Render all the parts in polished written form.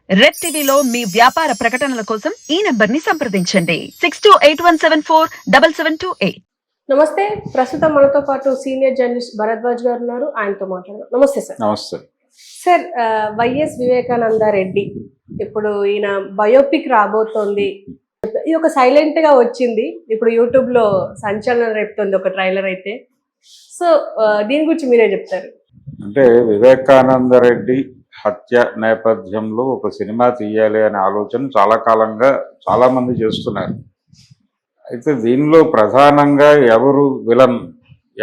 Red టీవీలో మీ వ్యాపార ప్రకటనల కోసం ఈ నంబర్ ని సంప్రదించండి 6281747728. నమస్తే. ప్రస్తుతం మనతో పాటు సీనియర్ జర్నలిస్ట్ భరద్వాజ్ గారు ఉన్నారు. ఆయనతో మాట్లాడదాం. నమస్తే సార్. నమస్తే సార్, వైఎస్ వివేకానంద రెడ్డి ఇప్పుడు ఈయన బయోపిక్ రాబోతోంది. ఇది ఒక సైలెంట్ గా వచ్చింది, ఇప్పుడు యూట్యూబ్ లో సంచలనం రేపుతుంది ఒక ట్రైలర్ అయితే. సో దీని గురించి మీరే చెప్తారు. అంటే వివేకానంద రెడ్డి హత్య నేపథ్యంలో ఒక సినిమా తీయాలి అనే ఆలోచన చాలా కాలంగా చాలా మంది చేస్తున్నారు. అయితే దీనిలో ప్రధానంగా ఎవరు విలన్,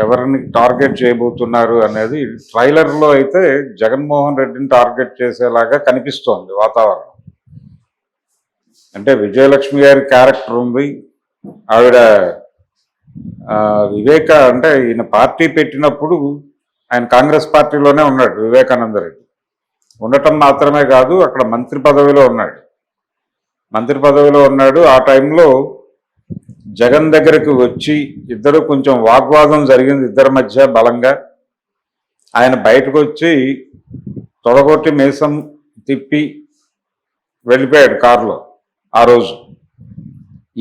ఎవరిని టార్గెట్ చేయబోతున్నారు అనేది ట్రైలర్లో అయితే జగన్మోహన్ రెడ్డిని టార్గెట్ చేసేలాగా కనిపిస్తోంది వాతావరణం. అంటే విజయలక్ష్మి గారి క్యారెక్టర్ ఉంది. ఆవిడ అంటే ఈయన పార్టీ పెట్టినప్పుడు ఆయన కాంగ్రెస్ పార్టీలోనే ఉన్నాడు. వివేకానంద రెడ్డి ఉండటం మాత్రమే కాదు, అక్కడ మంత్రి పదవిలో ఉన్నాడు. ఆ టైంలో జగన్ దగ్గరికి వచ్చి ఇద్దరు కొంచెం వాగ్వాదం జరిగింది ఇద్దరి మధ్య బలంగా. ఆయన బయటకు వచ్చి తొడగొట్టి మీసం తిప్పి వెళ్ళిపోయాడు కారులో. ఆ రోజు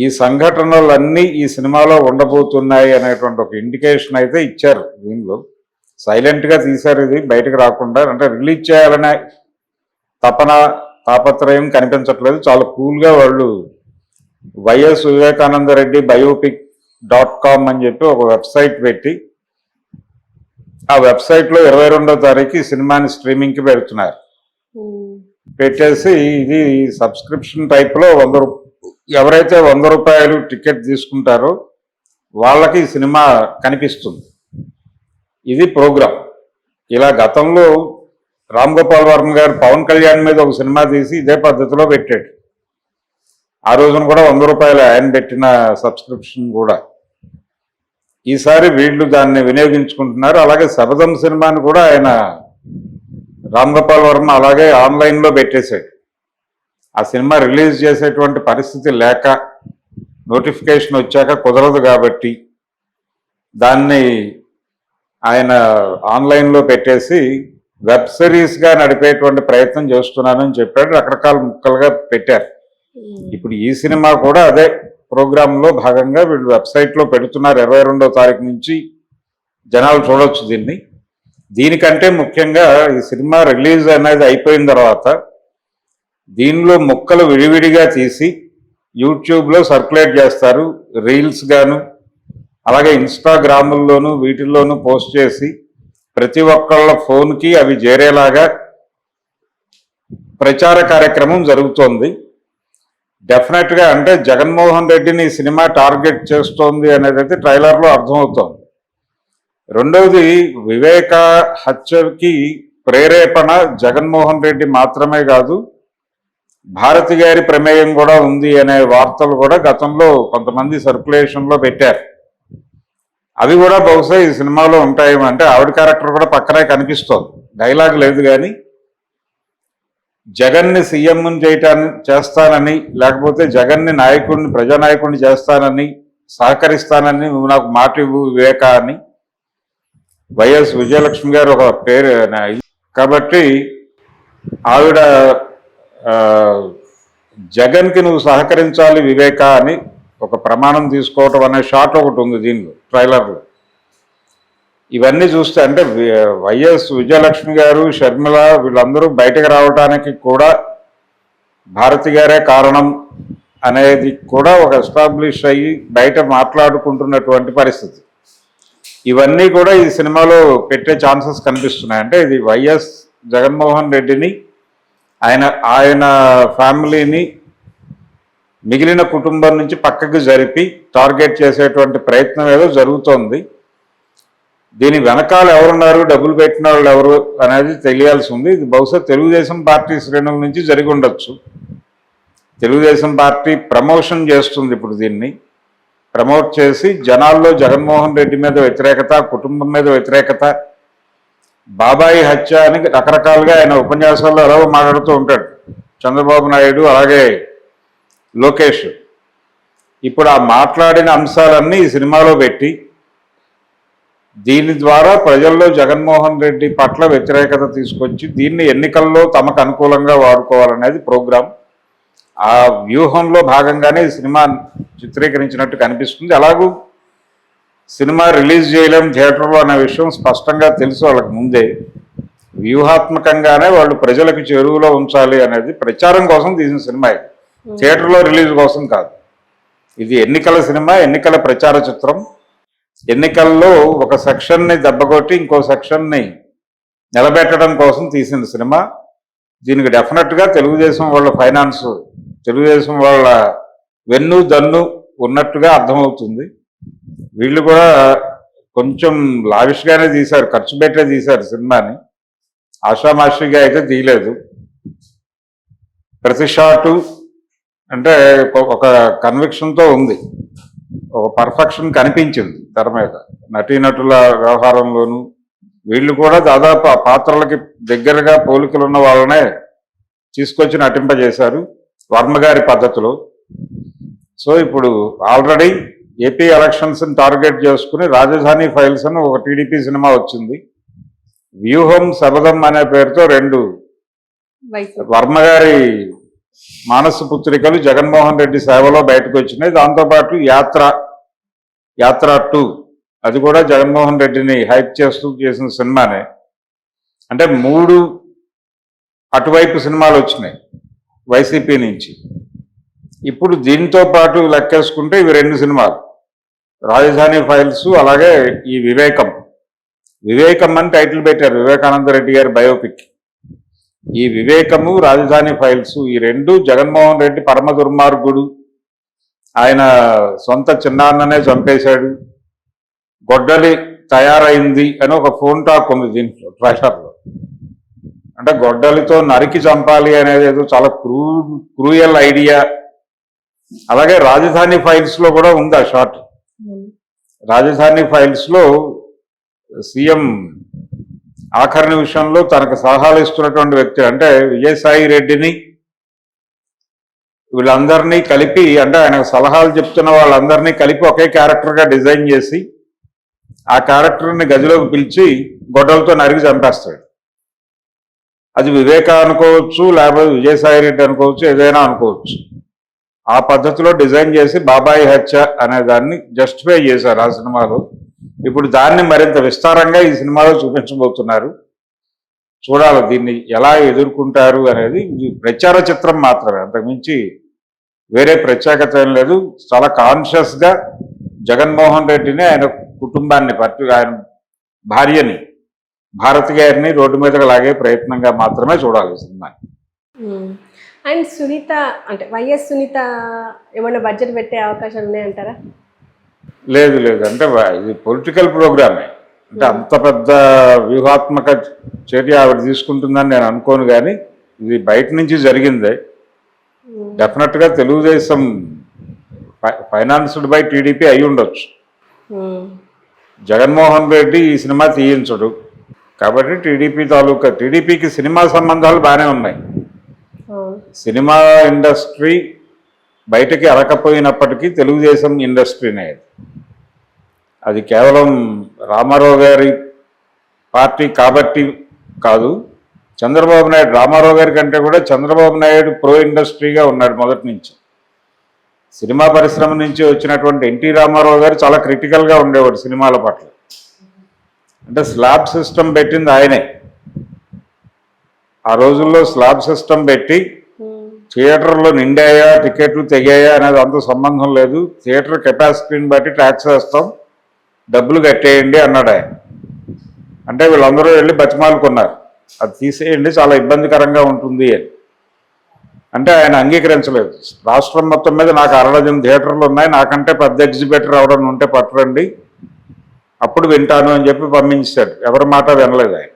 ఈ సంఘటనలన్నీ ఈ సినిమాలో ఉండబోతున్నాయి అనేటువంటి ఒక ఇండికేషన్ అయితే ఇచ్చారు. దీనిలో సైలెంట్గా తీశారు, ఇది బయటకు రాకుండా. అంటే రిలీజ్ చేయాలనే తాపత్రయం కనిపించట్లేదు. చాలా కూల్గా వాళ్ళు వైఎస్ వివేకానంద రెడ్డి biopic.com అని చెప్పి ఒక వెబ్సైట్ పెట్టి, ఆ వెబ్సైట్లో 22వ తారీఖు ఈ సినిమాని స్ట్రీమింగ్కి పెడుతున్నారు. పెట్టేసి ఇది సబ్స్క్రిప్షన్ టైప్లో ఎవరైతే 100 రూపాయలు టికెట్ తీసుకుంటారో వాళ్ళకి ఈ సినిమా కనిపిస్తుంది. ఇది ప్రోగ్రాం. ఇలా గతంలో రామ్ గోపాల్ వర్మ గారు పవన్ కళ్యాణ్ మీద ఒక సినిమా తీసి ఇదే పద్ధతిలో పెట్టాడు. ఆ రోజున కూడా 100 రూపాయలు ఆయన పెట్టిన సబ్స్క్రిప్షన్ కూడా. ఈసారి వీళ్ళు దాన్ని వినియోగించుకుంటున్నారు. అలాగే శబదం సినిమాని కూడా ఆయన రామ్ గోపాల్ వర్మ అలాగే ఆన్లైన్లో పెట్టేశాడు. ఆ సినిమా రిలీజ్ చేసేటువంటి పరిస్థితి లేక, నోటిఫికేషన్ వచ్చాక కుదరదు కాబట్టి దాన్ని ఆయన ఆన్లైన్లో పెట్టేసి వెబ్ సిరీస్గా నడిపేటువంటి ప్రయత్నం చేస్తున్నానని చెప్పాడు. రకరకాల ముక్కలుగా పెట్టారు. ఇప్పుడు ఈ సినిమా కూడా అదే ప్రోగ్రాంలో భాగంగా వీళ్ళు వెబ్సైట్లో పెడుతున్నారు. 22వ తారీఖు నుంచి జనాలు చూడవచ్చు దీన్ని. దీనికంటే ముఖ్యంగా ఈ సినిమా రిలీజ్ అనేది అయిపోయిన తర్వాత దీనిలో ముక్కలు విడివిడిగా తీసి యూట్యూబ్లో సర్క్యులేట్ చేస్తారు, రీల్స్ గాను అలాగే ఇన్స్టాగ్రాముల్లోనూ వీటిల్లోనూ పోస్ట్ చేసి ప్రతి ఒక్కళ్ళ ఫోన్కి అవి చేరేలాగా ప్రచార కార్యక్రమం జరుగుతోంది. డెఫినెట్గా అంటే జగన్మోహన్ రెడ్డిని ఈ సినిమా టార్గెట్ చేస్తోంది అనేది అయితే ట్రైలర్లో అర్థమవుతోంది. రెండవది, వివేక హత్యకి ప్రేరేపణ జగన్మోహన్ రెడ్డి మాత్రమే కాదు, భారతి గారి ప్రమేయం కూడా ఉంది అనే వార్తలు కూడా గతంలో కొంతమంది సర్క్యులేషన్లో పెట్టారు. అవి కూడా బహుశా ఈ సినిమాలో ఉంటాయేమో. అంటే ఆవిడ క్యారెక్టర్ కూడా పక్కనే కనిపిస్తోంది. డైలాగ్ లేదు కానీ జగన్ని సీఎంని చేస్తానని, లేకపోతే జగన్ని ప్రజానాయకుడిని చేస్తానని, సహకరిస్తానని నువ్వు నాకు మాట ఇవ్వు వివేక అని వైఎస్ విజయలక్ష్మి గారు ఒక పేరు. కాబట్టి ఆవిడ జగన్కి నువ్వు సహకరించాలి వివేక అని ఒక ప్రమాణం తీసుకోవటం అనే షాట్ ఒకటి ఉంది దీనిలో ట్రైలర్లో. ఇవన్నీ చూస్తే అంటే వైఎస్ విజయలక్ష్మి గారు, షర్మిల వీళ్ళందరూ బయటకు రావడానికి కూడా భారతి గారే కారణం అనేది కూడా ఒక ఎస్టాబ్లిష్ అయ్యి బయట మాట్లాడుకుంటున్నటువంటి పరిస్థితి. ఇవన్నీ కూడా ఈ సినిమాలో పెట్టే ఛాన్సెస్ కనిపిస్తున్నాయి. అంటే ఇది వైఎస్ జగన్మోహన్ రెడ్డిని, ఆయన ఫ్యామిలీని మిగిలిన కుటుంబం నుంచి పక్కకు జరిపి టార్గెట్ చేసేటువంటి ప్రయత్నం ఏదో జరుగుతోంది. దీని వెనకాల ఎవరున్నారు, డబ్బులు పెట్టిన వాళ్ళు ఎవరు అనేది తెలియాల్సి ఉంది. ఇది బహుశా తెలుగుదేశం పార్టీ శ్రేణుల నుంచి జరిగి ఉండొచ్చు. తెలుగుదేశం పార్టీ ప్రమోషన్ చేస్తుంది. ఇప్పుడు దీన్ని ప్రమోట్ చేసి జనాల్లో జగన్మోహన్ రెడ్డి మీద వ్యతిరేకత, కుటుంబం మీద వ్యతిరేకత, బాబాయి హత్య అని రకరకాలుగా ఆయన ఉపన్యాసాల్లో ఎలా మాట్లాడుతూ ఉంటాడు. చంద్రబాబు నాయుడు అలాగే లోకేష్ ఇప్పుడు ఆ మాట్లాడిన అంశాలన్నీ ఈ సినిమాలో పెట్టి దీని ద్వారా ప్రజల్లో జగన్మోహన్ రెడ్డి పట్ల వ్యతిరేకత తీసుకొచ్చి దీన్ని ఎన్నికల్లో తమకు అనుకూలంగా వాడుకోవాలనేది ప్రోగ్రాం. ఆ వ్యూహంలో భాగంగానే ఈ సినిమా చిత్రీకరించినట్టు కనిపిస్తుంది. అలాగూ సినిమా రిలీజ్ చేయలేం థియేటర్లో అనే విషయం స్పష్టంగా తెలుసు వాళ్ళకి ముందే. వ్యూహాత్మకంగానే వాళ్ళు ప్రజలకు చెరువులో ఉంచాలి అనేది ప్రచారం కోసం తీసిన సినిమా. థియేటర్లో రిలీజ్ కోసం కాదు. ఇది ఎన్నికల సినిమా, ఎన్నికల ప్రచార చిత్రం. ఎన్నికల్లో ఒక సెక్షన్ని దెబ్బకొట్టి ఇంకో సెక్షన్ని నిలబెట్టడం కోసం తీసిన సినిమా. దీనికి డెఫినెట్గా తెలుగుదేశం వాళ్ళ ఫైనాన్స్, తెలుగుదేశం వాళ్ళ వెన్ను దన్ను ఉన్నట్టుగా అర్థమవుతుంది. వీళ్ళు కూడా కొంచెం లావిష్గానే తీశారు, ఖర్చు పెట్టే తీశారు సినిమాని. ఆషామాషిగా అయితే తీయలేదు. ప్రతి షాటు అంటే ఒక కన్విక్షన్తో ఉంది, ఒక పర్ఫెక్షన్ కనిపించింది తెర మీద. నటీనటుల వ్యవహారంలోనూ వీళ్ళు కూడా దాదాపు ఆ పాత్రలకి దగ్గరగా పోలికలు ఉన్న వాళ్ళనే తీసుకొచ్చి నటింపజేశారు వర్మగారి పద్ధతిలో. సో ఇప్పుడు ఆల్రెడీ ఏపీ ఎలక్షన్స్ని టార్గెట్ చేసుకుని రాజధాని ఫైల్స్ అని ఒక టీడీపీ సినిమా వచ్చింది. వ్యూహం శబదం అనే పేరుతో 2 వర్మగారి మానస పుత్రికలు జగన్మోహన్ రెడ్డి సేవలో బయటకు వచ్చినాయి. దాంతోపాటు యాత్ర 2 అది కూడా జగన్మోహన్ రెడ్డిని హైప్ చేస్తూ చేసిన సినిమానే. అంటే 3 అటువైపు సినిమాలు వచ్చినాయి వైసీపీ నుంచి. ఇప్పుడు దీంతో పాటు లెక్కేసుకుంటే ఇవి 2 సినిమాలు, రాజధాని ఫైల్స్ అలాగే ఈ వివేకం అని టైటిల్ పెట్టారు, వివేకానంద రెడ్డి గారి బయోపిక్. ఈ వివేకము, రాజధాని ఫైల్స్ ఈ 2 జగన్మోహన్ రెడ్డి పరమ దుర్మార్గుడు, ఆయన సొంత చిన్నాన్ననే చంపేశాడు, గొడ్డలి తయారైంది అని ఒక ఫోన్ టాక్ ఉంది దీంట్లో ట్రైలర్లో. అంటే గొడ్డలితో నరికి చంపాలి అనేది ఏదో చాలా క్రూయల్ ఐడియా. అలాగే రాజధాని ఫైల్స్ లో కూడా ఉంది ఆ షాట్. రాజధాని ఫైల్స్ లో సీఎం ఆఖరి నిమిషంలో తనకు సలహాలు ఇస్తున్నటువంటి వ్యక్తి అంటే విజయసాయి రెడ్డిని వీళ్ళందరినీ కలిపి, అంటే ఆయనకు సలహాలు చెప్తున్న వాళ్ళందరినీ కలిపి ఒకే క్యారెక్టర్గా డిజైన్ చేసి ఆ క్యారెక్టర్ని గదిలోకి పిలిచి గొడ్డలతో నరికి చంపేస్తాడు. అది వివేక అనుకోవచ్చు, లేకపోతే విజయసాయి రెడ్డి అనుకోవచ్చు, ఏదైనా అనుకోవచ్చు. ఆ పద్ధతిలో డిజైన్ చేసి బాబాయి హత్య అనే దాన్ని జస్టిఫై చేశారు ఆ సినిమాలో. ఇప్పుడు దాన్ని మరింత విస్తారంగా ఈ సినిమాలో చూపించబోతున్నారు. చూడాలి దీన్ని ఎలా ఎదుర్కొంటారు అనేది. ఇది ప్రచార చిత్రం మాత్రమే, అంతకుమించి వేరే ప్రత్యేకత ఏం లేదు. చాలా కాన్షియస్గా జగన్మోహన్ రెడ్డిని, ఆయన కుటుంబాన్ని, ఆయన భార్యని భారతి గారిని రోడ్డు మీదకి లాగే ప్రయత్నంగా మాత్రమే చూడాలి ఈ సినిమా. అండ్ సునీత అంటే వైఎస్ సునీత ఏమైనా బడ్జెట్ పెట్టే అవకాశాలు ఉన్నాయంటారా? లేదు, అంటే ఇది పొలిటికల్ ప్రోగ్రామే. అంటే అంత పెద్ద వ్యూహాత్మక చర్య ఆవిడ తీసుకుంటుందని నేను అనుకోను. కానీ ఇది బయట నుంచి జరిగిందే. డెఫినెట్గా తెలుగుదేశం ఫైనాన్స్డ్ బై టీడీపీ అయి ఉండొచ్చు. జగన్మోహన్ రెడ్డి ఈ సినిమా తీయించడు కాబట్టి టీడీపీకి సినిమా సంబంధాలు బాగానే ఉన్నాయి. సినిమా ఇండస్ట్రీ బయటకి అరకపోయినప్పటికీ తెలుగుదేశం ఇండస్ట్రీనే. అది కేవలం రామారావు గారి పార్టీ కాబట్టి కాదు. చంద్రబాబు నాయుడు, రామారావు గారి కంటే కూడా చంద్రబాబు నాయుడు ప్రో ఇండస్ట్రీగా ఉన్నాడు మొదటి నుంచి. సినిమా పరిశ్రమ నుంచి వచ్చినటువంటి ఎన్టీ రామారావు గారు చాలా క్రిటికల్గా ఉండేవాడు సినిమాల పట్ల. అంటే స్లాబ్ సిస్టమ్ పెట్టింది ఆయనే. ఆ రోజుల్లో స్లాబ్ సిస్టమ్ పెట్టి థియేటర్లో నిండాయా, టికెట్లు తెగాయా అనేది అంత సంబంధం లేదు, థియేటర్ కెపాసిటీని బట్టి ట్యాక్స్ వేస్తాం, డబ్బులు కట్టేయండి అన్నాడు ఆయన. అంటే వీళ్ళందరూ వెళ్ళి బతిమాలుకున్నారు, అది తీసేయండి చాలా ఇబ్బందికరంగా ఉంటుంది అని. అంటే ఆయన అంగీకరించలేదు. రాష్ట్రం మొత్తం మీద నాకు 60 థియేటర్లు ఉన్నాయి, నాకంటే పెద్ద ఎగ్జిబిటర్ ఎవడన్నా ఉంటే పట్టరండి, అప్పుడు వింటాను అని చెప్పి పంపించాడు. ఎవరి మాట వినలేదు ఆయన.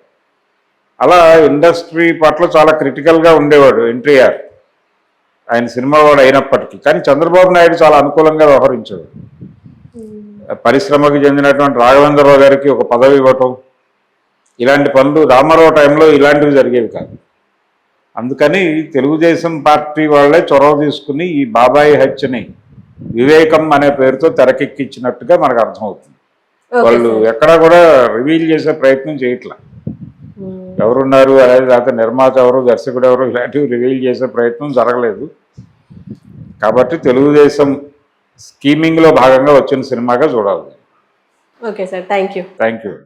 అలా ఇండస్ట్రీ పట్ల చాలా క్రిటికల్గా ఉండేవాడు ఎన్టీఆర్, ఆయన సినిమా వాడు అయినప్పటికీ. కానీ చంద్రబాబు నాయుడు చాలా అనుకూలంగా వ్యవహరించాడు. పరిశ్రమకు చెందినటువంటి రాఘవేంద్రరావు గారికి ఒక పదవి ఇవ్వటం, ఇలాంటి పనులు రామారావు టైంలో ఇలాంటివి జరిగేవి కాదు. అందుకని తెలుగుదేశం పార్టీ వాళ్ళే చొరవ తీసుకుని ఈ బాబాయి హత్యని వివేకం అనే పేరుతో తెరకెక్కించినట్టుగా మనకు అర్థమవుతుంది. వాళ్ళు ఎక్కడా కూడా రివీల్ చేసే ప్రయత్నం చేయట్లా. ఎవరున్నారు అనేది, లేకపోతే నిర్మాత ఎవరు, దర్శకుడు ఎవరు, ఇలాంటివి రివీల్ చేసే ప్రయత్నం జరగలేదు. కాబట్టి తెలుగుదేశం స్కీమింగ్లో భాగంగా వచ్చిన సినిమాగా చూడాలి. Okay sir, thank you. Thank you.